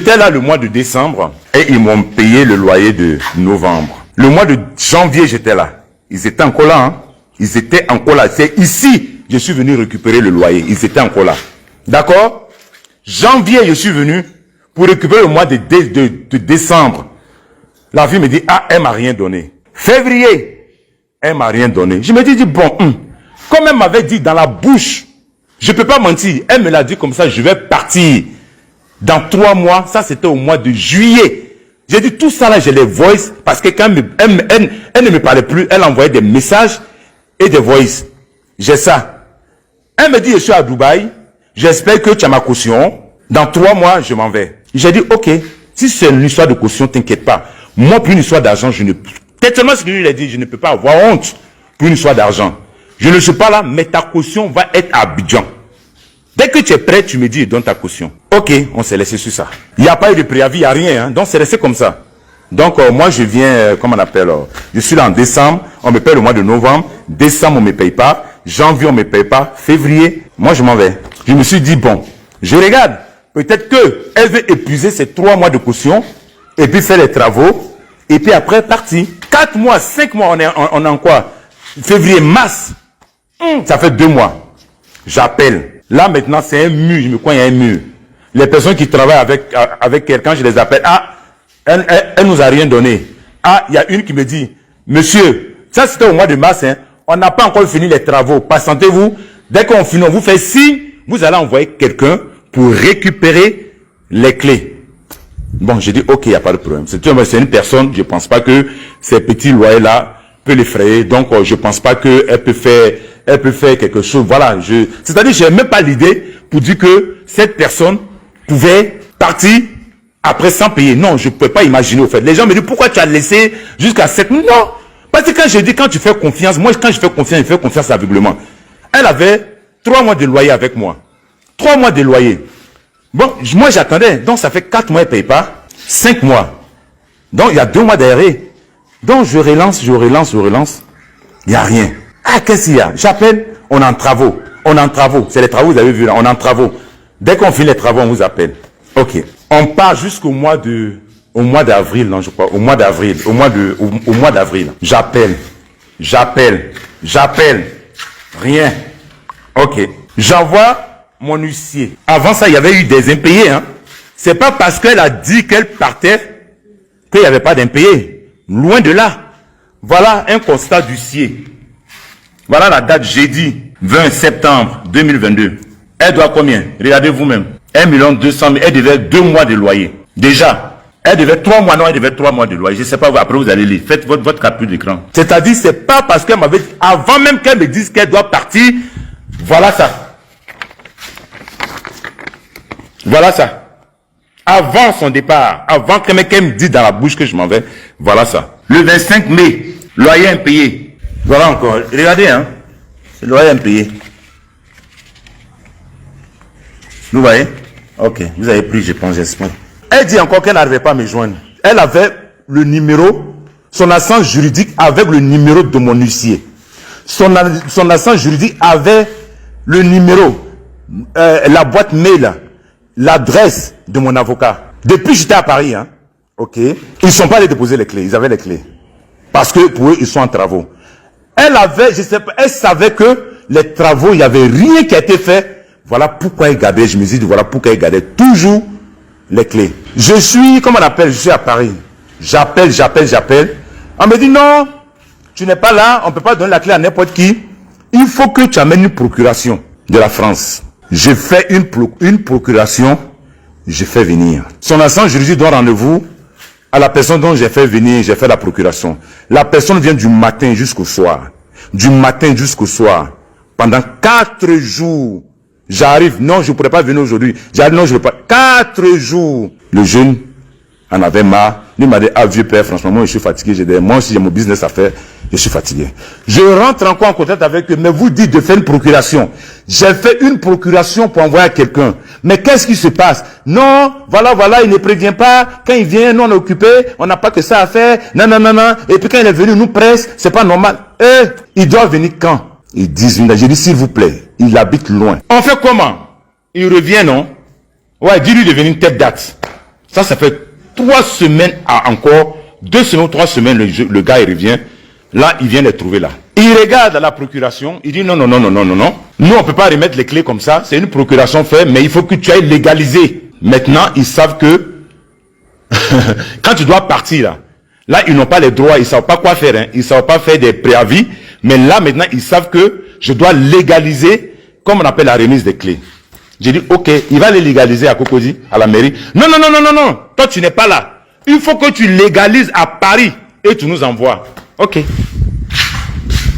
J'étais là le mois de décembre et ils m'ont payé le loyer de novembre. Le mois de janvier, j'étais là. Ils étaient encore là. Hein? Ils étaient encore là. C'est ici, je suis venu récupérer le loyer. Ils étaient encore là. D'accord? Janvier, je suis venu pour récupérer le mois de décembre. La fille me dit, ah, elle m'a rien donné. Février, elle m'a rien donné. Je me dis, bon, comme elle m'avait dit dans la bouche, je peux pas mentir. Elle me l'a dit comme ça, je vais partir. Dans 3 mois, ça c'était au mois de juillet. J'ai dit tout ça là, je les voice parce que quand elle ne me parlait plus, elle envoyait des messages et des voice. J'ai ça. Elle me dit, je suis à Dubaï, j'espère que tu as ma caution. Dans 3 mois, je m'en vais. J'ai dit, ok, si c'est une histoire de caution, t'inquiète pas. Moi, pour une histoire d'argent, je ne... Tellement ce que je lui ai dit, je ne peux pas avoir honte pour une histoire d'argent. Je ne suis pas là, mais ta caution va être à Abidjan. Dès que tu es prêt, tu me dis, donne ta caution. Ok, on s'est laissé sur ça. Il n'y a pas eu de préavis, il n'y a rien. Hein? Donc, c'est resté comme ça. Donc, moi, je viens, comment on appelle, je suis là en décembre, on me paye le mois de novembre. Décembre, on ne me paye pas. Janvier, on ne me paye pas. Février, moi, je m'en vais. Je me suis dit, bon, je regarde. Peut-être qu'elle veut épuiser ces 3 mois de caution et puis faire les travaux et puis après, partir. 4 mois, 5 mois, on est en quoi? Février, mars. Ça fait 2 mois. J'appelle. Là, maintenant, c'est un mur. Je me crois, il y a un mur. Les personnes qui travaillent avec quelqu'un, je les appelle. Ah, elle nous a rien donné. Ah, il y a une qui me dit, monsieur, ça c'était au mois de mars, hein, on n'a pas encore fini les travaux. Patientez-vous. Dès qu'on finit, on vous fait signe, vous allez envoyer quelqu'un pour récupérer les clés. Bon, j'ai dit, ok, il n'y a pas de problème. C'est une personne, je ne pense pas que ces petits loyers-là peut l'effrayer. Donc, je ne pense pas qu'elle peut faire quelque chose. Voilà, c'est-à-dire, je n'ai même pas l'idée pour dire que cette personne pouvait partir après sans payer. Non, je ne peux pas imaginer au fait. Les gens me disent, pourquoi tu as laissé jusqu'à 7 mois? Non, parce que quand je dis, quand tu fais confiance, moi, quand je fais confiance, je fais confiance aveuglément. Elle avait 3 mois de loyer avec moi. 3 mois de loyer. Bon, moi, j'attendais. Donc, ça fait 4 mois, elle ne paye pas. 5 mois. Donc, il y a 2 mois d'arrêt. Donc, je relance. Il n'y a rien. Ah, qu'est-ce qu'il y a? J'appelle, on est en travaux. C'est les travaux, vous avez vu là, on est en travaux. Dès qu'on finit les travaux, on vous appelle. Ok. On part jusqu'au mois d'avril, non, je crois. Au mois d'avril. J'appelle. Rien. Ok. J'envoie mon huissier. Avant ça, il y avait eu des impayés, hein. C'est pas parce qu'elle a dit qu'elle partait qu'il n'y avait pas d'impayés. Loin de là. Voilà un constat d'huissier. Voilà la date jeudi 20 septembre 2022. Elle doit combien? Regardez vous-même. 1 200 000. Elle devait 2 mois de loyer. Déjà. Elle devait 3 mois. Non, elle devait 3 mois de loyer. Je ne sais pas, après vous allez lire. Faites votre capture d'écran. C'est-à-dire, c'est pas parce qu'elle m'avait dit, avant même qu'elle me dise qu'elle doit partir, voilà ça. Voilà ça. Avant son départ, avant qu'elle me dise dans la bouche que je m'en vais, voilà ça. Le 25 mai, loyer impayé. Voilà encore. Regardez, hein. C'est loyer impayé. Vous voyez? Ok. Vous avez pris, je pense, j'espère. Elle dit encore qu'elle n'arrivait pas à me joindre. Elle avait le numéro, son assistance juridique avec le numéro de mon huissier. Son assistance juridique avait le numéro, la boîte mail, l'adresse de mon avocat. Depuis j'étais à Paris, hein. Ok. Ils ne sont pas allés déposer les clés. Ils avaient les clés. Parce que pour eux, ils sont en travaux. Elle avait, je sais pas, elle savait que les travaux, il n'y avait rien qui a été fait. Voilà pourquoi elle gardait, je me dis, voilà pourquoi elle gardait toujours les clés. Je suis, comment on appelle, je suis à Paris. J'appelle. On me dit, non, tu n'es pas là, on ne peut pas donner la clé à n'importe qui. Il faut que tu amènes une procuration de la France. Je fais une procuration, je fais venir. Son assistant juridique donne rendez-vous à la personne dont j'ai fait venir, j'ai fait la procuration. La personne vient du matin jusqu'au soir. Pendant 4 jours. J'arrive, non, je ne pourrais pas venir aujourd'hui. J'arrive, non, je ne peux pas. 4 jours. Le jeune en avait marre. Il m'a dit, ah vieux père, franchement, moi je suis fatigué. J'ai dit, moi aussi j'ai mon business à faire, je suis fatigué. Je rentre encore en contact avec eux, mais vous dites de faire une procuration. J'ai fait une procuration pour envoyer à quelqu'un. Mais qu'est-ce qui se passe? Non, voilà, il ne prévient pas. Quand il vient, nous on est occupé, on n'a pas que ça à faire. Non. Et puis quand il est venu, nous presse, c'est pas normal. Il doit venir quand? Ils disent, j'ai dit, s'il vous plaît, il habite loin. On fait comment? Il revient, non? Ouais, dis-lui de venir telle date. Ça fait 3 semaines à encore, 2 semaines ou 3 semaines, le gars il revient. Là, il vient les trouver là. Il regarde la procuration, il dit non. Nous, on ne peut pas remettre les clés comme ça. C'est une procuration faite, mais il faut que tu ailles légaliser. Maintenant, ils savent que quand tu dois partir là, ils n'ont pas les droits, ils ne savent pas quoi faire. Hein. Ils ne savent pas faire des préavis. Mais là, maintenant, ils savent que je dois légaliser, comme on appelle la remise des clés. J'ai dit, ok, il va les légaliser à Cocody, à la mairie. Non. Toi, tu n'es pas là. Il faut que tu légalises à Paris et tu nous envoies. Ok.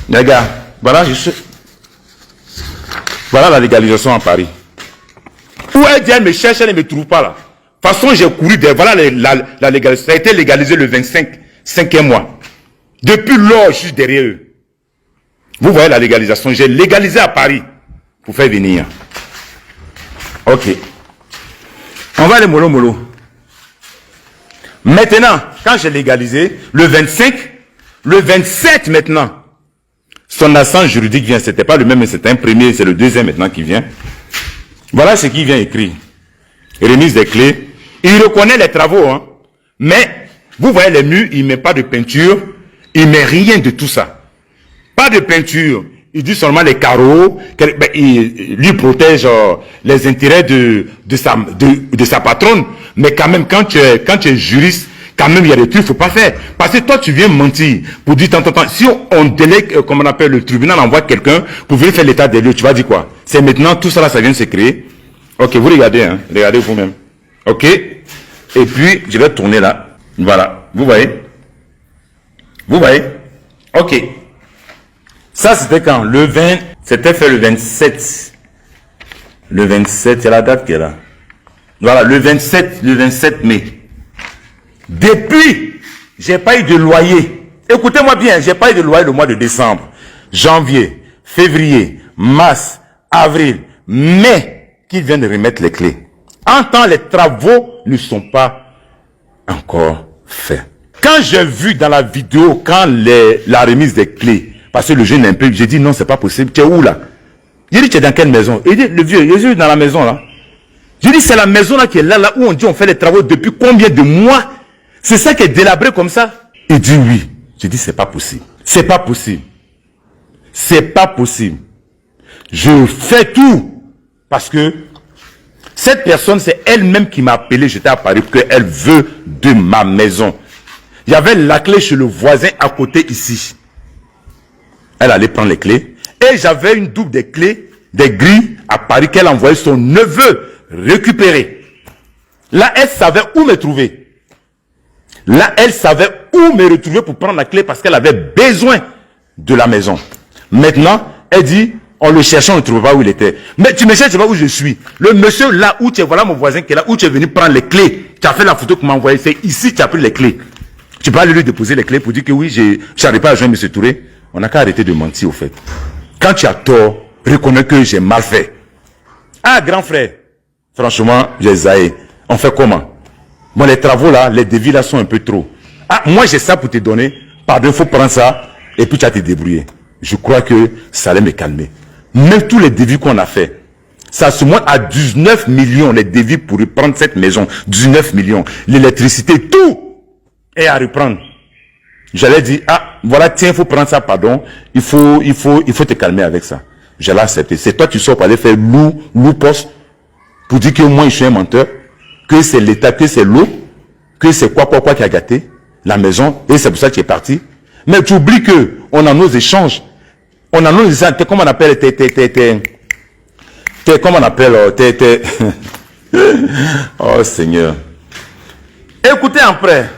Les gars, voilà la légalisation à Paris. Où elle dit, elle me cherche, elle ne me trouve pas là. De toute façon, j'ai couru voilà la légalisation. Ça a été légalisé le 5e mois. Depuis lors, je suis derrière eux. Vous voyez la légalisation. J'ai légalisé à Paris pour faire venir. Ok. On va aller mollo. Maintenant, quand j'ai légalisé, le 27 maintenant, son assent juridique vient. C'était pas le même, mais c'était un premier, c'est le deuxième maintenant qui vient. Voilà ce qu'il vient écrire. Remise des clés. Il reconnaît les travaux, hein. Mais, vous voyez les murs, il ne met pas de peinture, il ne met rien de tout ça. Pas de peinture. Il dit seulement les carreaux, il lui protège les intérêts de sa patronne. Mais quand même, quand tu es juriste, quand même, il y a des trucs qu'il ne faut pas faire. Parce que toi, tu viens mentir pour dire tant. Si on délègue, comme on appelle le tribunal, envoie quelqu'un pour venir faire l'état des lieux, tu vas dire quoi? C'est maintenant, tout ça là, ça vient de se créer. Ok, vous regardez, hein. Regardez vous-même. Ok? Et puis, je vais tourner là. Voilà. Vous voyez? Ok. Ça, c'était quand? Le 20, c'était fait le 27. Le 27, c'est la date qui est là. Voilà, le 27 mai. Depuis, j'ai pas eu de loyer. Écoutez-moi bien, j'ai pas eu de loyer le mois de décembre, janvier, février, mars, avril, mai, qu'ils viennent de remettre les clés. En temps, les travaux ne sont pas encore faits. Quand j'ai vu dans la vidéo, quand la remise des clés, parce que le jeune est un peu, j'ai dit non, c'est pas possible. Tu es où là? J'ai dit, tu es dans quelle maison? Il dit, le vieux, je suis dans la maison là. J'ai dit, c'est la maison là qui est là où on dit on fait les travaux depuis combien de mois? C'est ça qui est délabré comme ça? Il dit oui. J'ai dit, c'est pas possible. C'est pas possible. C'est pas possible. Je fais tout. Parce que cette personne, c'est elle-même qui m'a appelé, j'étais à Paris, qu'elle veut de ma maison. Il y avait la clé chez le voisin à côté ici. Elle allait prendre les clés. Et j'avais une double des clés, des grilles à Paris qu'elle envoyait son neveu récupérer. Là, elle savait où me trouver. Là, elle savait où me retrouver pour prendre la clé parce qu'elle avait besoin de la maison. Maintenant, elle dit, on le cherchait, on ne trouvait pas où il était. Mais tu me cherches, tu vois où je suis. Le monsieur là où tu es, voilà mon voisin qui est là, où tu es venu prendre les clés. Tu as fait la photo que m'a envoyée, c'est ici que tu as pris les clés. Tu peux aller lui déposer les clés pour dire que oui, je n'arrive pas à joindre M. Touré. On n'a qu'à arrêter de mentir au fait. Quand tu as tort, reconnais que j'ai mal fait. Ah, grand frère, franchement, j'ai zaï. On fait comment? Bon, les travaux là, les devis là sont un peu trop. Ah, moi j'ai ça pour te donner. Pardon, il faut prendre ça et puis tu vas te débrouiller. Je crois que ça allait me calmer. Même tous les devis qu'on a fait, ça se monte à 19 millions les devis pour reprendre cette maison. 19 millions. L'électricité, tout est à reprendre. J'allais dire, ah, voilà, tiens, il faut prendre ça, pardon. Il faut te calmer avec ça. J'allais accepter. C'est toi, tu sors pour aller faire loup poste pour dire que moi, je suis un menteur, que c'est l'État, que c'est l'eau, que c'est quoi qui a gâté la maison, et c'est pour ça que tu es parti. Mais tu oublies que on a nos échanges. On a nos échanges, comment on appelle, comment on appelle, oh Seigneur. Écoutez après.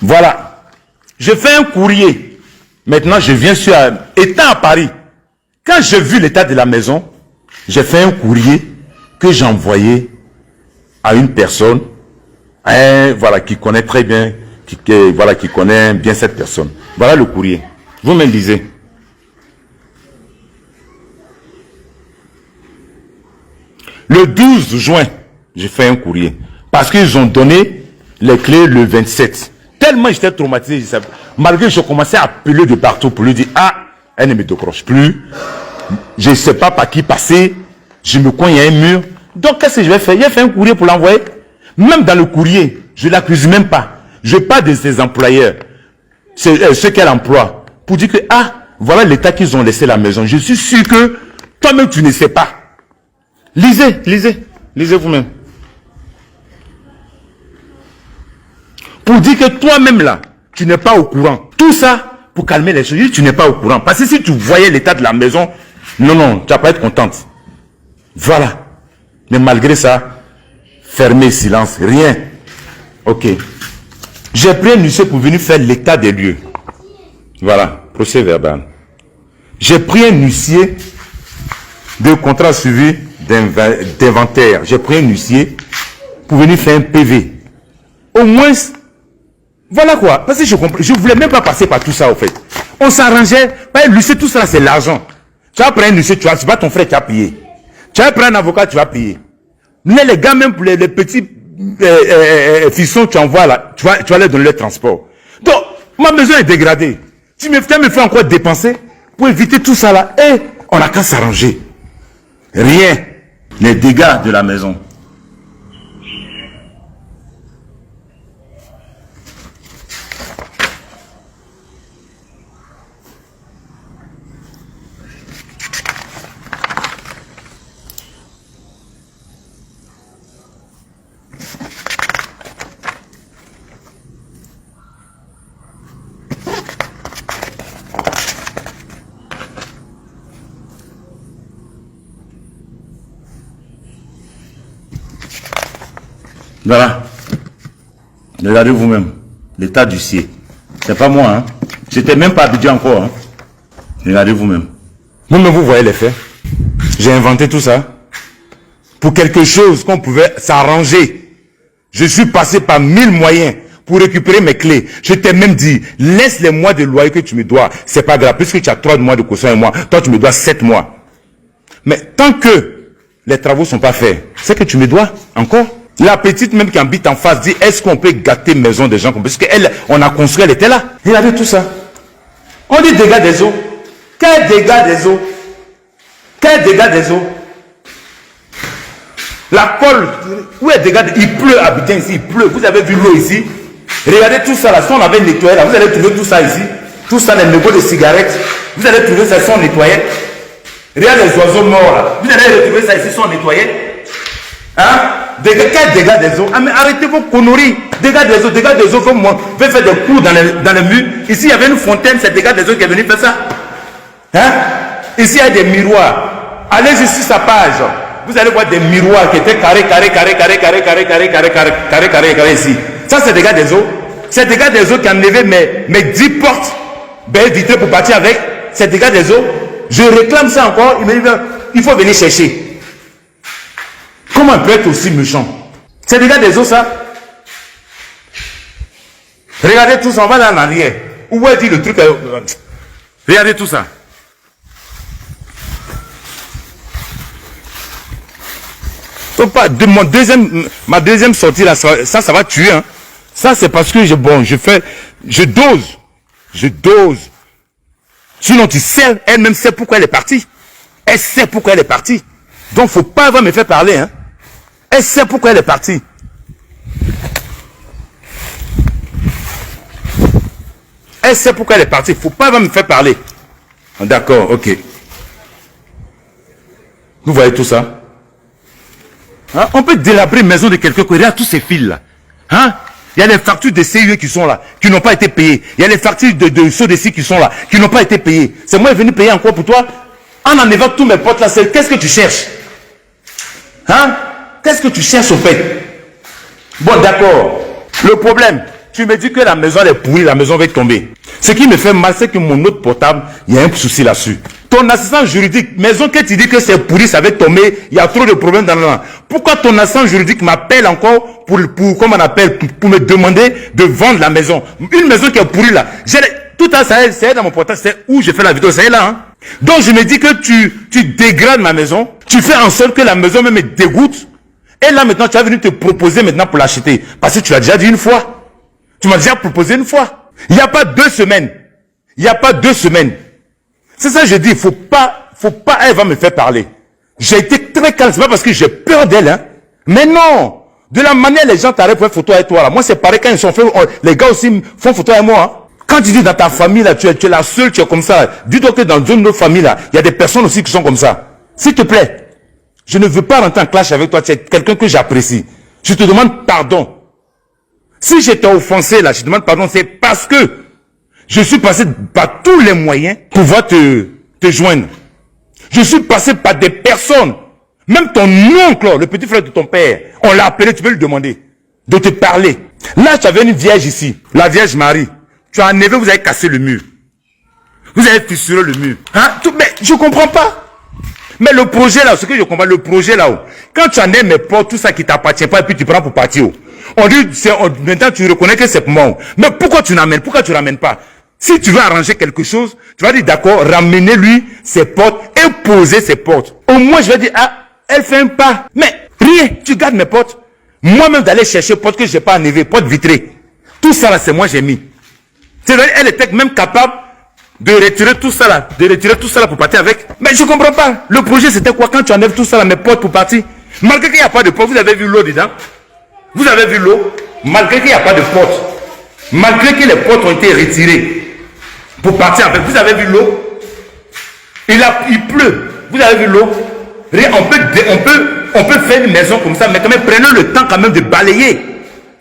Voilà. Je fais un courrier. Maintenant, je viens sur, étant à Paris. Quand j'ai vu l'état de la maison, j'ai fait un courrier que j'ai envoyé à une personne, voilà, qui connaît très bien, qui connaît bien cette personne. Voilà le courrier. Vous me lisez. Le 12 juin, j'ai fait un courrier. Parce qu'ils ont donné les clés le 27. Tellement j'étais traumatisé, malgré que je commençais à appeler de partout pour lui dire, ah, elle ne me décroche plus. Je ne sais pas par qui passer. Je me cogne à un mur. Donc, qu'est-ce que je vais faire? J'ai fait un courrier pour l'envoyer. Même dans le courrier, je ne l'accuse même pas. Je parle de ses employeurs, ceux qu'elle emploie, pour dire que, ah, voilà l'état qu'ils ont laissé la maison. Je suis sûr que toi-même, tu ne sais pas. Lisez, lisez, lisez vous-même. Pour dire que toi-même là, tu n'es pas au courant. Tout ça, pour calmer les choses, tu n'es pas au courant. Parce que si tu voyais l'état de la maison, non, non, tu vas pas être contente. Voilà. Mais malgré ça, fermez, silence, rien. Ok. J'ai pris un huissier pour venir faire l'état des lieux. Voilà, procès verbal. J'ai pris un huissier de contrat suivi d'inventaire. J'ai pris un huissier pour venir faire un PV. Au moins, voilà quoi. Parce que je ne voulais même pas passer par tout ça, au fait. On s'arrangeait. L'huissier, tout ça, c'est l'argent. Tu vas prendre un huissier, c'est pas ton frère qui a payé. Tu vas prendre un avocat, tu vas payer. Mais les gars, même pour les petits fissons que tu envoies là, tu vas leur donner le transport. Donc, ma maison est dégradée. Tu me fais encore dépenser pour éviter tout ça là. Et on n'a qu'à s'arranger. Rien. Les dégâts de la maison. Voilà. Regardez vous-même. L'état du ciel. C'est pas moi, hein. J'étais même pas habitué encore, hein. Regardez vous-même. Vous-même, vous voyez les faits. J'ai inventé tout ça. Pour quelque chose qu'on pouvait s'arranger. Je suis passé par 1000 moyens pour récupérer mes clés. Je t'ai même dit, laisse les mois de loyer que tu me dois. C'est pas grave, puisque tu as 3 mois de caution et moi. Toi, tu me dois 7 mois. Mais tant que les travaux sont pas faits, c'est que tu me dois encore. La petite même qui habite en face dit, est-ce qu'on peut gâter maison des gens? Parce qu'elle, on a construit, elle était là. Regardez tout ça. On dit dégâts des eaux. Quel dégâts des eaux? Quel dégâts des eaux? La colle, où est dégâts? Il pleut, habitant ici, il pleut. Vous avez vu l'eau ici? Regardez tout ça là, si on avait nettoyé là, vous allez trouver tout ça ici. Tout ça, les mégots de cigarettes. Vous allez trouver ça, sont nettoyés. Regardez les oiseaux morts là. Vous allez retrouver ça ici, sont nettoyés. Hein? Quel dégâts des eaux? Ah mais arrêtez vos conneries. Dégâts des eaux, comme moi. Vous pouvez faire des coups dans le mur. Ici, il y avait une fontaine, c'est dégâts des eaux qui est venu faire ça. Hein? Ici, il y a des miroirs. Allez juste sur sa page. Vous allez voir des miroirs qui étaient carrés ici. Ça, c'est dégâts des eaux. C'est dégâts des eaux qui a enlevé mes 10 portes belles vitrées pour partir avec. C'est dégâts des eaux. Je réclame ça encore. Il me dit, il faut venir chercher. Comment on peut être aussi méchant? C'est des gars des eaux, ça. Regardez tout ça, on va là en arrière. Où est dit le truc? Regardez tout ça. Donc, pas de ma deuxième sortie là, ça va tuer. Hein. Ça c'est parce que je dose. Sinon tu sais, elle-même sait pourquoi elle est partie. Elle sait pourquoi elle est partie. Donc faut pas avoir me faire parler. Hein. Elle sait pourquoi elle est partie. Elle sait pourquoi elle est partie. Faut pas avoir me faire parler. D'accord, ok. Vous voyez tout ça? Hein? On peut délabrer une maison de quelqu'un. Regarde tous ces fils là. Hein? Il y a les factures de CIE qui sont là, qui n'ont pas été payées. Il y a les factures de SODECI qui sont là, qui n'ont pas été payées. C'est moi qui est venu payer encore pour toi. En enlevant tous mes potes là, qu'est-ce que tu cherches? Hein? Qu'est-ce que tu cherches au fait? Bon, d'accord. Le problème, tu me dis que la maison est pourrie, la maison va tomber. Ce qui me fait mal, c'est que mon autre portable, il y a un souci là-dessus. Ton assistant juridique, maison que tu dis que c'est pourri, ça va tomber, il y a trop de problèmes dans le land. Pourquoi ton assistant juridique m'appelle encore pour comment on appelle, pour me demander de vendre la maison? Une maison qui est pourrie là. Tout ça, c'est dans mon portable, c'est où j'ai fait la vidéo, c'est là. Hein? Donc je me dis que tu dégrades ma maison, tu fais en sorte que la maison même me dégoûte. Et là maintenant, tu as venu te proposer maintenant pour l'acheter. Parce que tu l'as déjà dit une fois. Tu m'as déjà proposé une fois. Il n'y a pas 2 semaines. Il n'y a pas 2 semaines. C'est ça que je dis, faut pas, elle va me faire parler. J'ai été très calme, c'est pas parce que j'ai peur d'elle, hein. Mais non, De la manière les gens t'arrêtent pour faire photo avec toi là. Moi c'est pareil quand ils sont faits, les gars aussi font photo avec moi. Hein. Quand tu dis dans ta famille là, tu es la seule, tu es comme ça. Dis-toi que dans une autre famille là, il y a des personnes aussi qui sont comme ça. S'il te plaît, je ne veux pas rentrer en clash avec toi, tu es quelqu'un que j'apprécie. Je te demande pardon. Si je t'ai offensé là, je te demande pardon, c'est parce que je suis passé par tous les moyens pour pouvoir te joindre. Je suis passé par des personnes. Même ton oncle, le petit frère de ton père, on l'a appelé, tu peux lui demander de te parler. Là, tu avais une vierge ici, la Vierge Marie. Tu as enlevé, vous avez cassé le mur. Vous avez fissuré le mur. Hein? Mais je comprends pas. Mais le projet là, ce que je comprends, le projet là-haut, quand tu en es mes portes, tout ça qui t'appartient pas, et puis tu prends pour partir. On dit, maintenant tu reconnais que c'est pour moi. Mais pourquoi tu n'amènes, pourquoi tu ramènes pas? Si tu veux arranger quelque chose, tu vas dire d'accord, ramenez-lui ses portes et poser ses portes. Au moins, je vais dire, ah, elle fait un pas. Mais rien, tu gardes mes portes. Moi-même d'aller chercher portes que je n'ai pas enlevées, portes vitrées. Tout ça là, c'est moi j'ai mis. C'est-à-dire, elle était même capable de retirer tout ça là, pour partir avec. Mais je comprends pas. Le projet c'était quoi quand tu enlèves tout ça là, mes portes pour partir? Malgré qu'il n'y a pas de porte, vous avez vu l'eau dedans? Vous avez vu l'eau? Malgré qu'il n'y a pas de porte. Malgré que les portes ont été retirées pour partir avec. Vous avez vu l'eau? Il pleut. Vous avez vu l'eau? On peut faire une maison comme ça, mais quand même, prenez le temps quand même de balayer.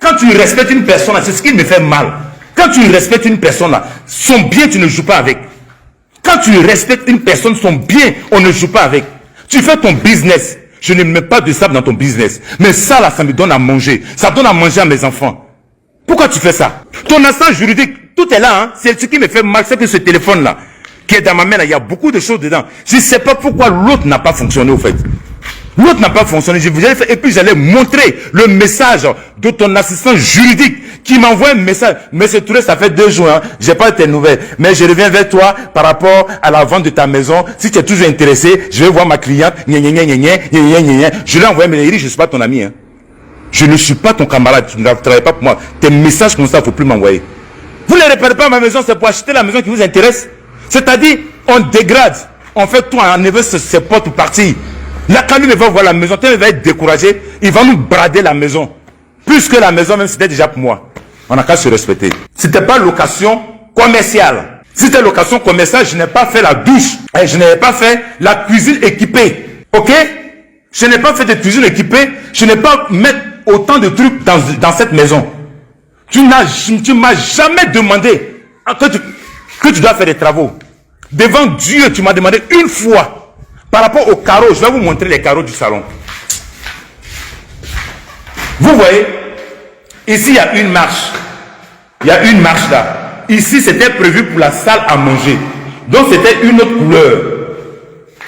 Quand tu respectes une personne, c'est ce qui me fait mal. Quand tu respectes une personne, là, son bien, tu ne joues pas avec. Quand tu respectes une personne, son bien, on ne joue pas avec. Tu fais ton business. Je ne mets pas de sable dans ton business. Mais ça, là, ça me donne à manger. Ça donne à manger à mes enfants. Pourquoi tu fais ça? Ton instant juridique, tout est là. Hein? C'est ce qui me fait mal, c'est que ce téléphone-là, qui est dans ma main, là, il y a beaucoup de choses dedans. Je ne sais pas pourquoi l'autre n'a pas fonctionné, au fait. L'autre n'a pas fonctionné. Je vous ai fait, et puis j'allais montrer le message de ton assistant juridique qui m'envoie un message. Monsieur Touré, ça fait 2 jours, hein, j'ai pas tes nouvelles. Mais je reviens vers toi par rapport à la vente de ta maison. Si tu es toujours intéressé, je vais voir ma cliente. Je lui ai envoyé, mais il dit, je ne suis pas ton ami. Hein. Je ne suis pas ton camarade. Tu ne travailles pas pour moi. Tes messages comme ça, il ne faut plus m'envoyer. Vous ne réparez pas ma maison, c'est pour acheter la maison qui vous intéresse. C'est-à-dire, on dégrade. On fait tout, on enlève ses portes pour partir. Là, quand lui va voir la maison, quand il va être découragé, il va nous brader la maison. Plus que la maison, même c'était déjà pour moi. On n'a qu'à se respecter. C'était pas location commerciale. Si c'était location commerciale, je n'ai pas fait la douche. Et je n'ai pas fait la cuisine équipée. Ok? Je n'ai pas fait de cuisine équipée. Je n'ai pas mis autant de trucs dans cette maison. Tu m'as jamais demandé que tu dois faire des travaux. Devant Dieu, tu m'as demandé une fois. Par rapport aux carreaux, je vais vous montrer les carreaux du salon. Vous voyez, ici il y a une marche. Il y a une marche là. Ici c'était prévu pour la salle à manger. Donc c'était une autre couleur.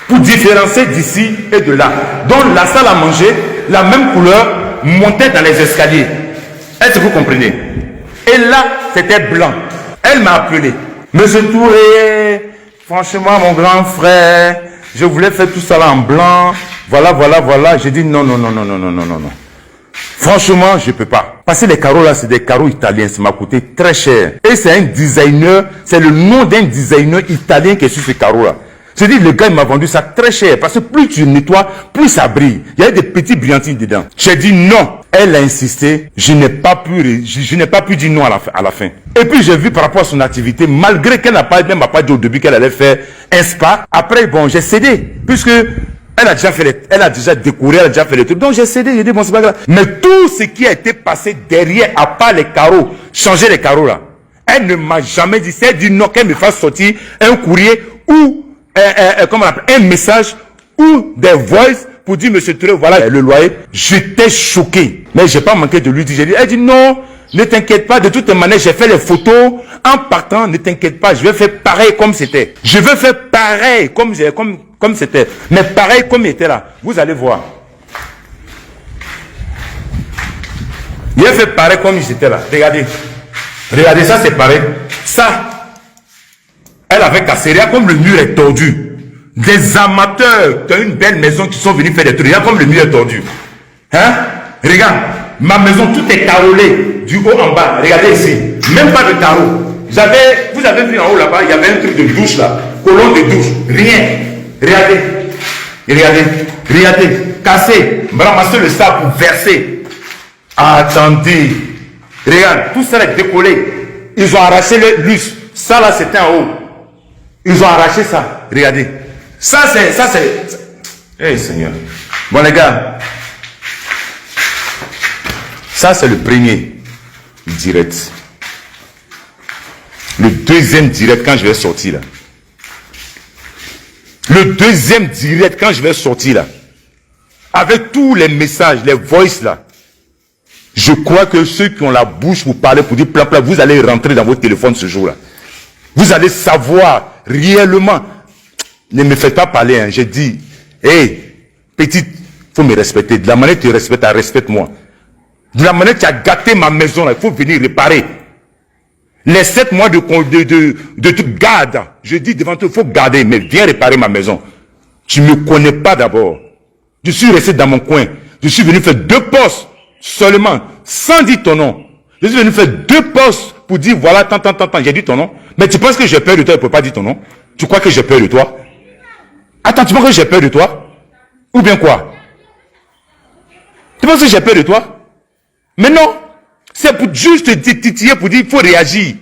Pour différencier d'ici et de là. Donc la salle à manger, la même couleur, montait dans les escaliers. Est-ce que vous comprenez? Et là, c'était blanc. Elle m'a appelé. Monsieur Touré, franchement mon grand frère, je voulais faire tout ça là en blanc. Voilà. J'ai dit non. Franchement, je ne peux pas. Parce que les carreaux là, c'est des carreaux italiens. Ça m'a coûté très cher. Et c'est un designer, c'est le nom d'un designer italien qui est sur ces carreaux là. Je dis, le gars, il m'a vendu ça très cher. Parce que plus tu nettoies, plus ça brille. Il y a des petits brillantines dedans. J'ai dit non. Elle a insisté. Je n'ai pas pu dire non à la fin. Et puis, j'ai vu par rapport à son activité, malgré qu'elle n'a pas dit au début qu'elle allait faire un spa. Après, bon, j'ai cédé. Puisque elle a déjà décoré, elle a déjà fait les trucs. Donc, j'ai cédé. J'ai dit, bon, c'est pas grave. Mais tout ce qui a été passé derrière, à part les carreaux, changer les carreaux là, elle ne m'a jamais dit. C'est dit non, qu'elle me fasse sortir un courrier ou comment on appelle, un message ou des voices pour dire monsieur Touré, voilà le loyer. J'étais choqué. Mais j'ai pas manqué de lui dire. Elle dit non, ne t'inquiète pas. De toute manière, j'ai fait les photos. En partant, ne t'inquiète pas. Je vais faire pareil comme c'était. Je vais faire pareil comme c'était. Mais pareil comme il était là. Vous allez voir. Il a fait pareil comme j'étais là. Regardez. Regardez, ça c'est pareil. Ça. Elle avait cassé, regarde comme le mur est tordu. Des amateurs qui ont une belle maison qui sont venus faire des trucs. Regarde comme le mur est tordu. Hein? Regarde, ma maison, tout est carrelé, du haut en bas. Regardez ici, même pas de carreau. Vous avez vu en haut là-bas, il y avait un truc de douche là, colonne de douche. Rien. Regardez, cassé, ramasser le sable pour verser. Attendez. Regarde, tout ça est décollé. Ils ont arraché le lustre. Ça là, c'était en haut. Ils ont arraché ça. Regardez. Ça c'est... Eh Seigneur. Bon les gars. Ça c'est le premier direct. Le deuxième direct quand je vais sortir là. Le deuxième direct quand je vais sortir là. Avec tous les messages, les voices là. Je crois que ceux qui ont la bouche pour parler, pour dire plan plan, vous allez rentrer dans votre téléphone ce jour-là. Vous allez savoir réellement. Ne me faites pas parler, hein. J'ai dit, hé, petite, faut me respecter. De la manière que tu respectes, respecte-moi. De la manière que tu as gâté ma maison, là, il faut venir réparer. Les 7 mois de garde, je dis devant toi, il faut garder, mais viens réparer ma maison. Tu ne me connais pas d'abord. Je suis resté dans mon coin. Je suis venu faire 2 postes seulement, sans dire ton nom. Je suis venu faire 2 postes pour dire, voilà, tant, j'ai dit ton nom. Mais tu penses que j'ai peur de toi, je ne peux pas dire ton nom? Tu crois que j'ai peur de toi? Attends, tu penses que j'ai peur de toi? Ou bien quoi? Tu penses que j'ai peur de toi? Mais non, c'est pour juste te titiller, pour dire, il faut réagir.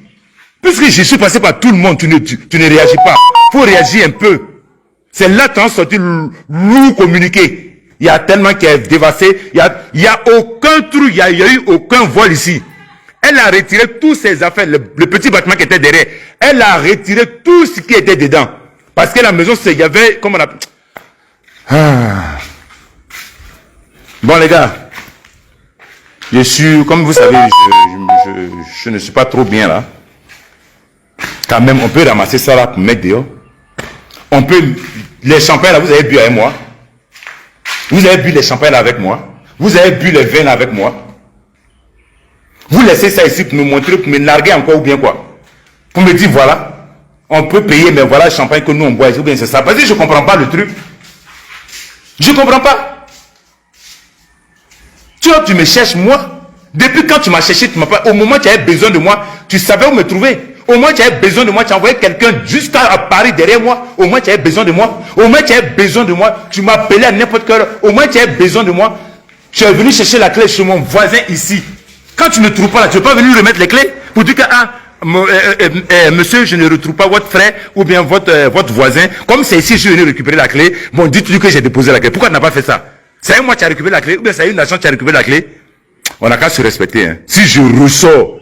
Puisque je suis passé par tout le monde, tu ne réagis pas. Il faut réagir un peu. C'est là que tu as sorti lourd communiqué. Il y a tellement qui est dévasté. Il y a aucun trou, il y a eu aucun vol ici. Elle a retiré tous ses affaires, le petit bâtiment qui était derrière. Elle a retiré tout ce qui était dedans. Parce que la maison, il y avait, comment on appelle? Bon les gars, je suis, comme vous savez, je ne suis pas trop bien là. Quand même, on peut ramasser ça là pour mettre dehors. On peut, les champagnes là, vous avez bu avec moi. Vous avez bu les champagnes là avec moi. Vous avez bu les vins là avec moi. Vous laissez ça ici pour me montrer, pour me larguer encore ou bien quoi? Pour me dire voilà, on peut payer, mais voilà le champagne que nous on boit ici, ou bien c'est ça. Parce que je ne comprends pas le truc. Je ne comprends pas. Tu me cherches moi. Depuis quand tu m'as cherché, tu m'as pas. Au moment où tu avais besoin de moi, tu savais où me trouver. Au moins tu avais besoin de moi, tu as envoyé quelqu'un jusqu'à Paris derrière moi. Au moins tu avais besoin de moi. Au moins tu avais besoin de moi. Tu m'appelais à n'importe quelle heure. Au moins tu avais besoin de moi. Tu es venu chercher la clé chez mon voisin ici. Quand tu ne trouves pas là, tu ne veux pas venir remettre les clés pour dire que monsieur, je ne retrouve pas votre frère ou bien votre voisin. Comme c'est ici, je suis venu récupérer la clé. Bon, dites-lui que j'ai déposé la clé. Pourquoi tu n'as pas fait ça? C'est avec moi qui as récupéré la clé ou bien c'est une nation qui a récupéré la clé? On n'a qu'à se respecter. Hein. Si je ressors,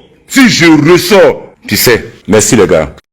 tu sais. Merci les gars.